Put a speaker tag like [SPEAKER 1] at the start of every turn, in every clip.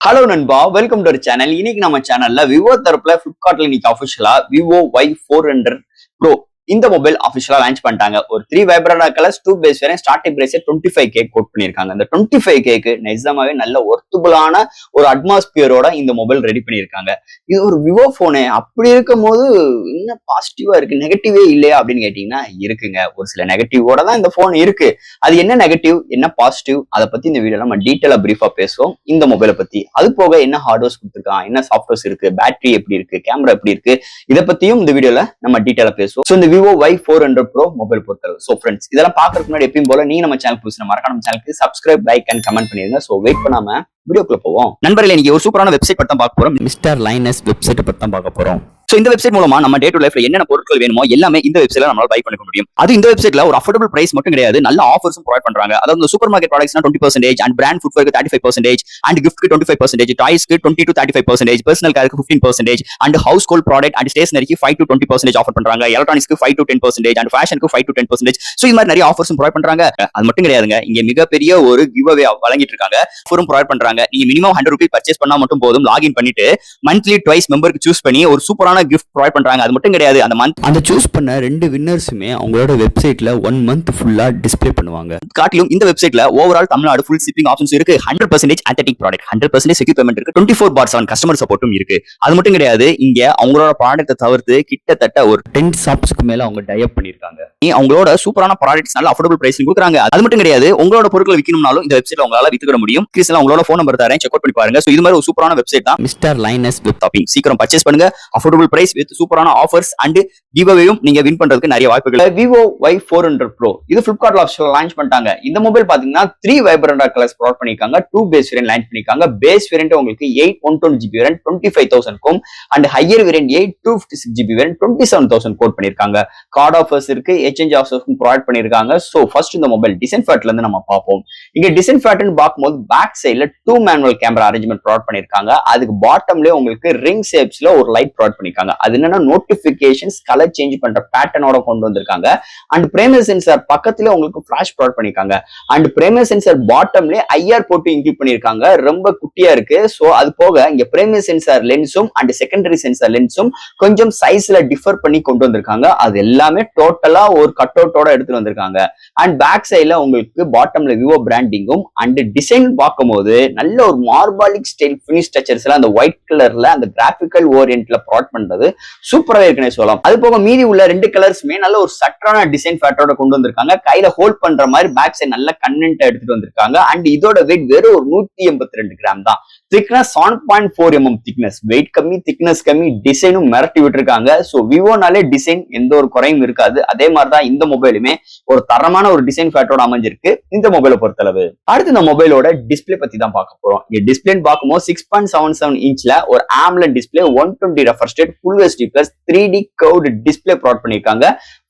[SPEAKER 1] Hello நண்பா, welcome to our channel. இன்னைக்கு நம்ம சேனல்ல விவோ தரப்புல பிளிப்கார்ட்ல இன்னைக்கு அபிஷியலா விவோ Y400 Pro இந்த மொபைல் அபிஷியலா லான்ச் பண்ணிட்டாங்க. ஒரு 3 vibrant colours 2 base variant starting price 25K quote பண்ணிருக்காங்க. அந்த 25K நிஜமாவே நல்ல ஒர்த்தபிளான ஒரு அட்மாஸ்பியரோட இந்த மொபைல் ரெடி பண்ணிருக்காங்க. இது ஒரு விவோ போனு. அப்படி இருக்கும் போது என்ன பாசிட்டிவா இருக்கு, நெகட்டிவே இல்லையா அப்படின்னு கேட்டீங்கன்னா இருக்குங்க. ஒரு சில நெகட்டிவோட தான் இந்த போன் இருக்கு. அது என்ன நெகட்டிவ், என்ன பாசிட்டிவ், அதை பத்தி இந்த வீடியோல நம்ம டீட்டெயிலா பிரீஃபா பேசுவோம். இந்த மொபைலை பத்தி, அது போக என்ன ஹார்ட்வேர்ஸ் கொடுத்துருக்கான், என்ன சாஃப்ட்வேர்ஸ் இருக்கு, பேட்டரி எப்படி இருக்கு, கேமரா எப்படி இருக்கு, இதை பத்தியும் இந்த வீடியோல நம்ம டீட்டெயிலா பேசுவோம். இந்த விவோ Y400 Pro மொபைல் பொறுத்தளவு. சோ ஃப்ரெண்ட்ஸ், இதெல்லாம் பாக்குறதுக்கு முன்னாடி எப்பயும் போல நீங்க நம்ம சேனல் புதுசு மறக்காம நம்ம சேனலுக்கு சப்ஸ்கிரைப், லைக் அண்ட் கமெண்ட் பண்ணிருங்க. சோ வெயிட் பண்ணாம வீடியோக்குள்ள போவோம். நண்பர்களே, இன்னைக்கு ஒரு சூப்பரான வெப்சைட் பத்தி தான் பார்க்க போறோம். மிஸ்டர் லைனஸ் வெப்சைட் பத்தி தான் பார்க்க போறோம். சோ இந்த வெப்சைட் மூலமா நம்ம டே டு லைஃப்ல என்னென்ன பொருட்கள் வேணுமோ எல்லாமே இந்த வெப்சைட்ல நம்மளால பை பண்ணிக்க முடியும். அது இந்த வெப்சைட்ல ஒரு அஃபோர்டபிள் பிரைஸ் மட்டும் கிடையாது, நல்ல ஆஃபர்ஸும் ப்ரொவைட் பண்றாங்க. அதாவது சூப்பர் மார்க்கெட் ப்ராடக்ட்ஸ்னா 20% அண்ட் பிராண்ட் ஃபுட்வேருக்கு 35% அண்ட் கிஃப்ட்க்கு 25%, டாய்ஸ்க்கு 20 to 35%, பர்சனல் கேருக்கு 15% and household product and ஸ்டேஷனரிக்கு 5 to 20% ஆஃபர் பண்றாங்க. எலக்ட்ரானிக்ஸ்க்கு 5 to 10% அண்ட் ஃபேஷனுக்கு 5 to 10%. சோ இந்த மாதிரி நிறைய ஆஃபர்ஸும் ப்ரொவைட் பண்றாங்க. அது மட்டும் கிடையாதுங்க, இங்க மிகப்பெரிய ஒரு கிவ் அவே வழங்கிட்டு இருக்காங்க. ஆஃபரும் ப்ரொவைட் பண்றாங்க. நீங்க மினிமம் 100 ரூபாய் பர்ச்சேஸ் பண்ணா மட்டும் போதும். லாகின் பண்ணிட்டு மந்த்லி ட்வைஸ் மெம்பருக்கு சூஸ் பண்ணி ஒரு சூப்பரான கிஃப்ட் ப்ரொவைட் பண்றாங்க. அது மட்டும் கிடையாது, அந்த சூஸ் பண்ண 2 வின்னர்ஸுமே அவங்களோட வெப்சைட்ல 1 மந்த் ஃபுல்லா டிஸ்ப்ளே பண்ணுவாங்க. காட்டிலும் இந்த வெப்சைட்ல overall Tamil Nadu full shipping options இருக்கு. 100% authentic ப்ராடக்ட், 100% செக்யூர் பேமெண்ட் இருக்கு. 24/7 கஸ்டமர் சப்போர்ட்டும் இருக்கு. அது மட்டும் கிடையாது, இங்க அவங்களோட ப்ராடக்ட்டை தவிர்த்து கிட்டத்தட்ட ஒரு 10 ஷாப்ஸ்க்கு மேல அவங்க டைப் பண்ணிருக்காங்க. அவங்களோட சூப்பரான ப்ராடக்ட்ஸ் நல்ல அஃபோர்டபிள் பிரைஸ் கொடுக்குறாங்க. அது மட்டும் கிடையாது, உங்களோட பொருட்களை விற்கணும்னாலும் இந்த வெப்சைட்ல உங்களால வித்துக்கிட முடியும். கிறிஸ்ல உங்களோட ஃபோன் நம்பர் தரேன், செக் அவுட் பண்ணி பாருங்க. சோ இது மாதிரி ஒரு சூப்பரான வெப்சைட் தான் மிஸ்டர் லைனஸ் வெப் ஷாப்பிங். சீக்கிரம் பர்ச்சேஸ் பண்ணுங்க. அஃபோர்டபிள் பிரைஸ் வித் சூப்பரான ஆஃபர்ஸ் அண்ட் கிவ்அவேயும் நீங்க வின் பண்றதுக்கு நிறைய வாய்ப்புகள். விவோ Y400 Pro இது பிளிப்கார்ட்ல ஆப்ஷன்ல லான்ச் பண்ணிட்டாங்க. இந்த மொபைல் பாத்தீங்கன்னா 3 வைப்ரண்ட் கலர்ஸ் ப்ரொவைட் பண்ணிருக்காங்க. 2 பேஸ் வேரியன்ட் லான்ச் பண்ணிருக்காங்க. பேஸ் வேரியன்ட் உங்களுக்கு 8 120GB வேரியன்ட் 25,000 க்கும் and higher variant 8 256GB variant 27,000 quote பண்ணிருக்காங்க. கார்டு ஆஃபர்ஸ் இருக்கு, எக்ஸ்சேஞ்ச் ஆஃபர்ஸும் ப்ரொவைட் பண்ணிருக்காங்க. சோ ஃபர்ஸ்ட் இந்த மொபைல் டிசைன் ஃபேட்ல இருந்து நம்ம பார்ப்போம். இங்க டிசைன் ஃபேட்னு பார்க்கும்போது பேக் சைடுல 2 மேனுவல் கேமரா அரேஞ்ச்மெண்ட் ப்ரொவைட் பண்ணிருக்காங்க. அதுக்கு பாட்டம்லயே உங்களுக்கு ரிங் ஷேப்ஸ்ல ஒரு லைட் ப்ரொவைட் பண்ணிருக்காங்க. அது என்னன்னா நோட்டிபிகேஷன்ஸ் கலர் சேஞ்ச் பண்ற பேட்டர்னோட கொண்டு வந்திருக்காங்க. அண்ட் பிரேமியர் சென்சார் பக்கத்துல உங்களுக்கு ஃபிளாஷ் ப்ரொவைட் பண்ணிருக்காங்க. அண்ட் பிரேமியர் சென்சார் பாட்டம்லயே IR போட்டு இன்க்ளூட் பண்ணிருக்காங்க. ரொம்ப குட்டியா இருக்கு. சோ அது போக இங்க பிரேமியர் சென்சார் லென்ஸும் அண்ட் செகண்டரி சென்சார் லென்ஸும் கொஞ்சம் சைஸ்ல டிஃபர் பண்ணி கொண்டு வந்திருக்காங்க. அது எல்லாமே டோட்டலா ஒரு கட் அவுட்டோட எடுத்துட்டு வந்திருக்காங்க. அண்ட் பேக் சைட்ல உங்களுக்கு பாட்டம்ல விவோ பிராண்டிங்கும் அண்ட் டிசைன் பார்க்கும்போது நல்ல ஒரு மார்பாலிக் ஸ்டைல் பினிஷ் டச்சர்ஸ்ல அந்த ஒயிட் கலர்ல அந்த கிராபிக்கல் ஓரியன்ட்ல ப்ரொவைட் பண்றது சூப்பராக இருக்குன்னு சொல்லலாம். அது போக மீதி உள்ள 2 கலர்ஸ்மே நல்ல ஒரு சட்டரான டிசைன் ஃபேட்டரோட கொண்டு வந்திருக்காங்க. கையில ஹோல்ட் பண்ற மாதிரி பேக் சைடு நல்ல கன்வென்ட்டா எடுத்துட்டு வந்திருக்காங்க. அண்ட் இதோட வெயிட் வெறும் ஒரு 182 கிராம் தான். Thickness 7.4 mm thickness. வெயிட் கம்மி, திக்னஸ் கம்மி, டிசைனும் மிரட்டி விட்டுருக்காங்க. சோ விவோனாலே டிசைன் எந்த ஒரு குறையும் இருக்காது. அதே மாதிரிதான் இந்த மொபைலுமே ஒரு தரமான ஒரு டிசைன் ஃபேட்டரோட அமைஞ்சிருக்கு இந்த மொபைலை பொறுத்தளவு. அடுத்து இந்த மொபைலோட டிஸ்பிளே பத்தி தான் பார்க்க போறோம். இங்க டிஸ்பிளே பார்க்கும்போது 6.77 இன்ச்ல ஒரு AMOLED display 120 refresh rate full HD plus 3D curved display provide பண்ணிருக்காங்க.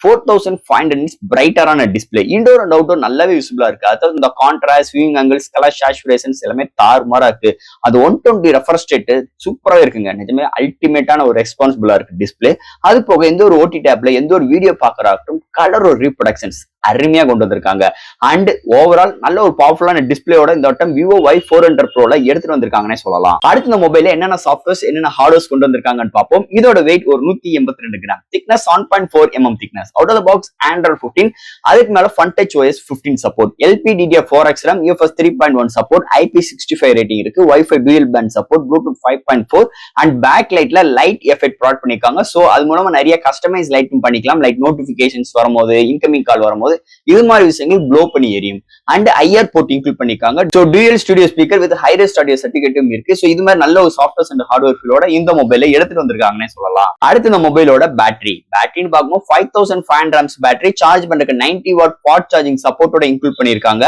[SPEAKER 1] 4500 nits பிரைட்டரான டிஸ்பிளே. இன்டோர் அண்ட் அவுட்டோர் நல்லாவே விசிபிளா இருக்கு. அதாவது இந்த contrast, viewing angles, colour saturations எல்லாமே தாறுமாறா இருக்கு. அது 120 ரெஃப்ரெஷ் ரேட் சூப்பரா இருக்குங்க. நிஜமே அல்டிமேட்டான ஒரு ரெஸ்பான்சிபிளா இருக்கு டிஸ்பிளே. அது போக எந்த ஒரு OTT ஆப்ல எந்த ஒரு வீடியோ பாக்குறாகட்டும் கலர் ஒரு ரீப்ரொடக்ஷன்ஸ் அருமையா கொண்டு வந்திருக்காங்க. அண்ட் ஓவரால் நல்ல ஒரு பவர்ஃபுல்லான டிஸ்பிளேயோட இந்த வட்டம் விவோ Y400 Proல எடுத்துட்டு வந்திருக்காங்கன்னே சொல்லலாம். அடுத்த இந்த மொபைல்ல என்னென்ன சாஃப்ட்வேர்ஸ் என்னென்ன ஹார்ட்வேர்ஸ் கொண்டு வந்திருக்காங்கன்னு பார்ப்போம். இதோட வெயிட் ஒரு 182 gram. Thickness 7.4 mm thickness. Out of the box Android 15. அதுக்கு மேல Fun Touch OS 15 support. LPDDR4X RAM, UFS 3.1 support, IP65 rating இருக்கு, Wi-Fi dual band support, Bluetooth 5.4 and back லைட்ல லைட் எஃபெக்ட் ப்ரொவைட் பண்ணிருக்காங்க. சோ அது மூலமா நிறைய customise லைட்டும் பண்ணிக்கலாம். லைக் நோட்டிபிகேஷன்ஸ் வரும்போது, இன்கமிங் கால் வரும்போது இது மாதிரி விஷயங்கள் ப்ளோ பண்ணி எரியும். அண்ட் IR போர்ட் இன்க்ளூட் பண்ணிருக்காங்க. So dual studio speaker with ஹைரஸ்ட் audio சர்டிபிகேட்டும் இருக்கு. சோ இது மாதிரி நல்ல ஒரு சாஃப்ட்வேர் அண்ட் ஹார்ட்வேர் ஃபீலோட இந்த மொபைலை எடுத்துட்டு வந்திருக்காங்கன்னே சொல்லலாம். அடுத்து இந்த மொபைலோட பேட்டரின்னு பார்க்கும்போது 5500 amps பேட்டரி. சார்ஜ் பண்றதுக்கு 90 வாட் ஃபாஸ்ட் சார்ஜிங் சப்போர்ட்டோட இன்க்ளூட் பண்ணிருக்காங்க.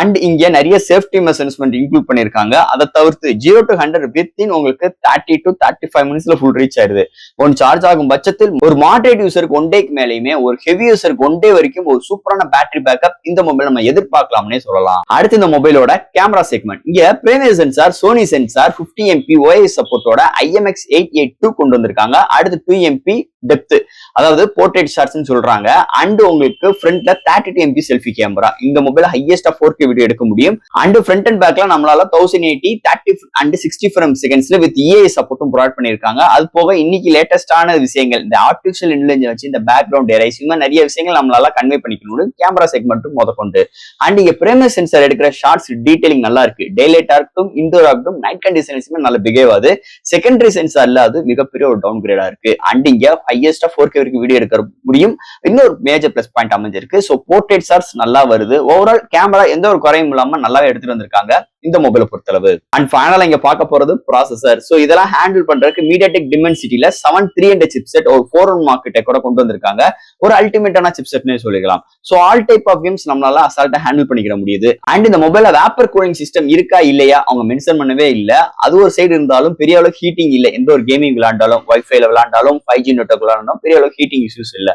[SPEAKER 1] அண்ட் இங்க நிறைய சேஃப்டி மெஷர்மெண்ட் இன்க்ளூட் பண்ணிருக்காங்க. அதை தவிர்த்து 0 to 100 வித்தின் உங்களுக்கு 30 to 35 மினிட்ஸ்ல ஃபுல் ரீச் ஆயிடுது. ஒன் சார்ஜ் ஆகும் பட்சத்தில் ஒரு மாடரேட் யூசருக்கு 1 டேக்கு மேலேயுமே, ஒரு ஹெவி யூசருக்கு 1 டே வரைக்கும் ஒரு சூப்பரான பேட்டரி பேக்கப் இந்த மொபைல் நம்ம எதிர்பார்க்கலாம்னே சொல்லலாம். அடுத்து இந்த மொபைலோட கேமரா செக்மெண்ட். இங்க premier sensor, Sony sensor 50 MP OIS சப்போர்ட்டோட IMX882 கொண்டு வந்திருக்காங்க. கொடுத்திருக்காங்க. அடுத்து 2MP டெப்த், அதாவது போர்ட்ரேட் ஷாட்ஸ்னு சொல்றாங்க. அண்ட் உங்களுக்கு ஃப்ரண்ட்ல 32MP செல்ஃபி கேமரா. இந்த மொபைல் ஹையஸ்டா 4K வீடியோ எடுக்க முடியும். அண்ட் ஃப்ரண்ட் அண்ட் பேக்ல நம்மளால 1080 30 அண்ட் 60 ஃப்ரேம் செகண்ட்ஸ்ல வித் EAI சப்போர்ட்டும் ப்ரொவைட் பண்ணிருக்காங்க. அது போக இன்னைக்கு லேட்டஸ்டான விஷயங்கள், இந்த ஆர்டிபிஷியல் இன்டெலிஜென்ஸ் வச்சு இந்த பேக்ரவுண்ட் எரேஸ், இந்த மாதிரி நிறைய விஷயங்கள் நம்மளால கன்வே பண்ணிக்கணும். கேமரா செக்மெண்ட்டும் முதற்கொண்டு. அண்ட் இங்க பிரேமியர் சென்சார் எடுக்கிற ஷார்ட்ஸ் டீடைலிங் நல்லா இருக்கு. டேலைட்டா இருக்கட்டும், இன்டோர் ஆகட்டும், நைட் கண்டிஷன்ஸுமே நல்ல பிஹேவ் ஆகுது. செகண்டரி சென்சார்ல அது மிகப்பெரிய ஒரு டவுன் கிரேடா இருக்கு. அண்ட் இங்க ஹையஸ்டா 4K வரைக்கும் வீடியோ எடுக்க முடியும். இன்னொரு மேஜர் பிளஸ் பாயிண்ட் அமைஞ்சிருக்கு. சோ போர்ட்ரேட் ஷாட்ஸ் நல்லா வருது. ஓவரால் கேமரா எந்த ஒரு குறையும் இல்லாம நல்லாவே எடுத்துட்டு வந்திருக்காங்க இந்த மொபைலை பொறுத்தளவு. அண்ட் ஃபைனலா இங்க பார்க்க போறது ப்ராசஸர். சோ இதெல்லாம் ஹேண்டில் பண்றதுக்கு MediaTek Dimensity-ல 7300 சிப்செட் ஒரு 4-1 மார்க்கெட்டை கூட கொண்டு வந்திருக்காங்க. ஒரு அல்டிமேட்டான சிப்செட்னே சொல்லிக்கலாம். So all type of games நம்மளால அசால்ட்டா ஹேண்டில் பண்ணிக்கிற முடியுது. அண்ட் இந்த மொபைல்ல வேப்பர் கூலிங் சிஸ்டம் இருக்கா இல்லையா அவங்க மென்ஷன் பண்ணவே இல்ல. அது ஒரு சைடு இருந்தாலும் பெரிய அளவுக்கு ஹீட்டிங் இல்ல. எந்த ஒரு கேமிங் விளையாண்டாலும், வைஃபைல விளையாண்டாலும், 5G நெட்வொர்க் விளையாண்டாலும் பெரிய அளவுக்கு ஹீட்டிங் இஷ்யூஸ் இல்ல.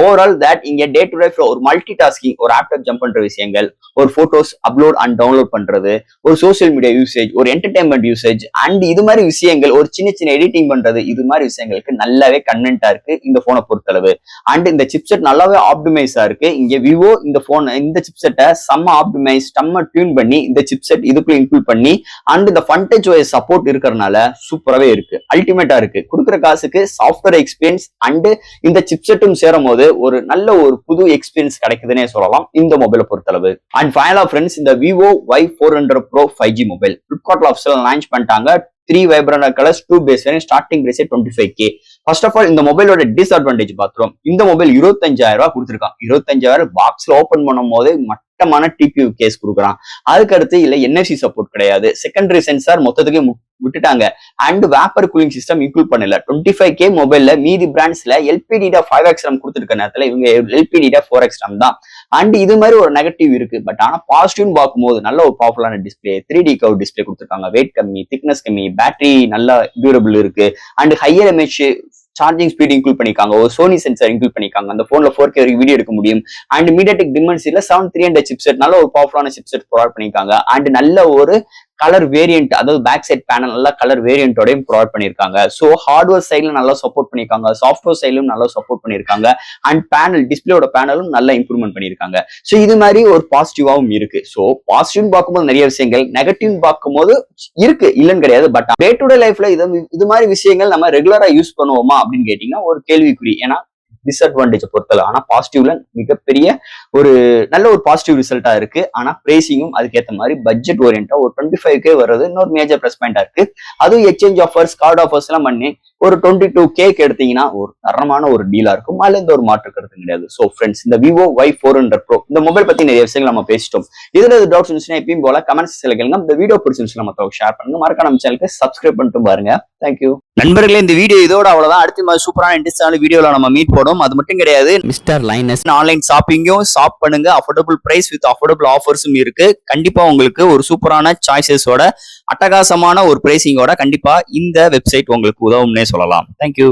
[SPEAKER 1] ஓவரால் தட் இங்க டே டு டே ஒரு மல்டி டாஸ்கிங், ஒரு ஆப்டாப் ஜம்ப் பண்ற விஷயங்கள், ஒரு போட்டோஸ் அப்லோட் அண்ட் டவுன்லோட் பண்றது, ஒரு சோசியல் மீடியா யூசேஜ், ஒரு என்டர்டைன்மெண்ட் யூசேஜ், அண்ட் இது மாதிரி விஷயங்கள், ஒரு சின்ன சின்ன எடிட்டிங் பண்றது, இது மாதிரி விஷயங்களுக்கு நல்லாவே கன்வென்ட்டா இருக்கு இந்த போனை பொறுத்தளவு. அண்ட் இந்த சிப்செட் நல்லாவே ஆப்டிமைஸா இருக்கு. இங்க விவோ இந்த போன் இந்த சிப்செட்டை செம்ம ஆப்டிமைஸ், செம்ம டியூன் பண்ணி இந்த சிப்செட் இதுக்குள்ள இன்க்ளூட் பண்ணி அண்ட் இந்த ஃபன்டச் OS சப்போர்ட் இருக்கிறதுனால சூப்பராகவே இருக்கு. அல்டிமேட்டா இருக்கு. கொடுக்குற காசுக்கு சாஃப்ட்வேர் எக்ஸ்பீரியன்ஸ் அண்ட் இந்த சிப்செட்டும் சேரும் போது ஒரு நல்ல ஒரு புது எக்ஸ்பீரியன்ஸ் கிடைக்குதுன்னே சொல்லலாம் இந்த மொபைலை பொறுத்தளவு. அண்ட் ஃபைனலா ஃப்ரெண்ட்ஸ், இந்த Vivo Y400 Pro 5G mobile பிளிப்கார்ட்ல ஆஃபிஷியலா லான்ச் பண்ணிட்டாங்க. 3 vibrant colours, 2 base variant, starting price 25K. First of all இந்த மொபைலோட டிஸ்அட்வான்டேஜ் பாத்துறோம். இந்த மொபைல் 25,000 ரூபாய் கொடுத்துருக்கான். 25,000 பாக்ஸ்ல ஓபன் பண்ணும் போது மட்டமான TPU கேஸ் கொடுக்குறான். அதுக்கு அடுத்து இல்ல NFC சப்போர்ட் கிடையாது. செகண்டரி சென்சார் மொத்தத்துக்கு விட்டுட்டாங்க. And vapour cooling system include பண்ணல. 25K மொபைல்ல மீதி பிராண்ட்ஸ்ல LPDDR 5X RAM கொடுத்துருக்க நேரத்துல இவங்க LPDDR 4X RAM தான். அண்ட் இது மாதிரி ஒரு நெகட்டிவ் இருக்கு. பட் ஆனா பாசிட்டிவ் பார்க்கும்போது நல்ல ஒரு பவர்ஃபுல்லான டிஸ்பிளே, 3D கர்வ் டிஸ்பிளே கொடுத்துருக்காங்க. வெயிட் கம்மி, திக்னஸ் கம்மி, பேட்டரி நல்லா டியூரபிள் இருக்கு. And higher mAh charging speed include பண்ணிருக்காங்க. ஒரு சோனி சென்சார் இன்க்ளூட் பண்ணிருக்காங்க. அந்த போன்ல 4K வரைக்கும் வீடியோ எடுக்க முடியும். அண்ட் MediaTek Dimensity-ல 7300 சிப்செட் நல்ல ஒரு பவர்ஃபுல்லான சிப்செட் ப்ரொவைட் பண்ணிருக்காங்க. அண்ட் நல்ல ஒரு கலர் வேரியன்ட், அதாவது பேக் சைட் பேனல் நல்ல கலர் வேரியன்ட்டோடையும் ப்ரொவைட் பண்ணிருக்காங்க. ஸோ ஹார்ட்வேர் சைட்ல நல்லா சப்போர்ட் பண்ணிருக்காங்க, சாஃப்ட்வேர் சைட்லும் நல்லா சப்போர்ட் பண்ணிருக்காங்க. அண்ட் பேனல் டிஸ்பிளேயோட பேனலும் நல்லா இம்ப்ரூவ்மெண்ட் பண்ணிருக்காங்க. ஸோ இது மாதிரி ஒரு பாசிட்டிவாவும் இருக்கு. ஸோ பாசிட்டிவ் பார்க்கும்போது நிறைய விஷயங்கள், நெகட்டிவ் பார்க்கும்போது இருக்கு, இல்லைன்னு கிடையாது. பட் டே டு டே லைஃப்ல இது மாதிரி விஷயங்கள் நம்ம ரெகுலரா யூஸ் பண்ணுவோமா அப்படின்னு கேட்டீங்கன்னா ஒரு கேள்விக்குறி. ஏன்னா டிஸ்அட்வான்டேஜ் பொறுத்தல. ஆனா பாசிட்டிவ்ல மிகப்பெரிய ஒரு நல்ல ஒரு பாசிட்டிவ் ரிசல்ட்டா இருக்கு. ஆனா பிரைசிங்கும் அதுக்கேற்ற மாதிரி பட்ஜெட் ஓரியன்டா ஒரு 25K வர்றது இன்னொரு மேஜர் பிளஸ் பாயிண்டா இருக்கு. அதுவும் எக்ஸ்சேஞ்ச் ஆஃபர்ஸ், கார்டு ஆஃபர்ஸ் எல்லாம் பண்ணி ஒரு 22K எடுத்தீங்கன்னா ஒரு தரமான ஒரு டீலா இருக்கும். அதுல எந்த ஒரு மாற்று கருத்து கிடையாது. சோ ஃப்ரெண்ட்ஸ், இந்த விவோ Y400 Pro இந்த மொபைல் பத்தி நிறைய விஷயங்கள் நம்ம பேசிட்டோம். இதுல டவுட்ஸ் இருந்துச்சுன்னா எப்பயும் போல கமெண்ட்ஸ் கேளுங்க. இந்த வீடியோ பிடிச்சிருந்துச்சுன்னா மத்தவங்க ஷேர் பண்ணுங்க. மறக்காம நம்ம சேனலுக்கு சப்ஸ்கிரைப் பண்ணிட்டு பாருங்க. தேங்க்யூ நண்பர்களே. இந்த வீடியோ இதோட அவ்வளவுதான். அடுத்த மாதிரி சூப்பரான இன்ட்ரெஸ்டான வீடியோல நம்ம மீட் போடும். அது மட்டும் கிடையாது, மிஸ்டர் லைனஸ் ஆன்லைன் ஷாப்பிங்கும் ஷாப் பண்ணுங்க. அஃபோர்டபுள் பிரைஸ் வித் அஃபோர்டபுள் ஆஃபர்ஸும் இருக்கு. கண்டிப்பா உங்களுக்கு ஒரு சூப்பரான சாய்ஸஸோட, அட்டகாசமான ஒரு பிரைசிங்கோட கண்டிப்பா இந்த வெப்சைட் உங்களுக்கு உதவும்னே சொல்லலாம். தேங்க்யூ.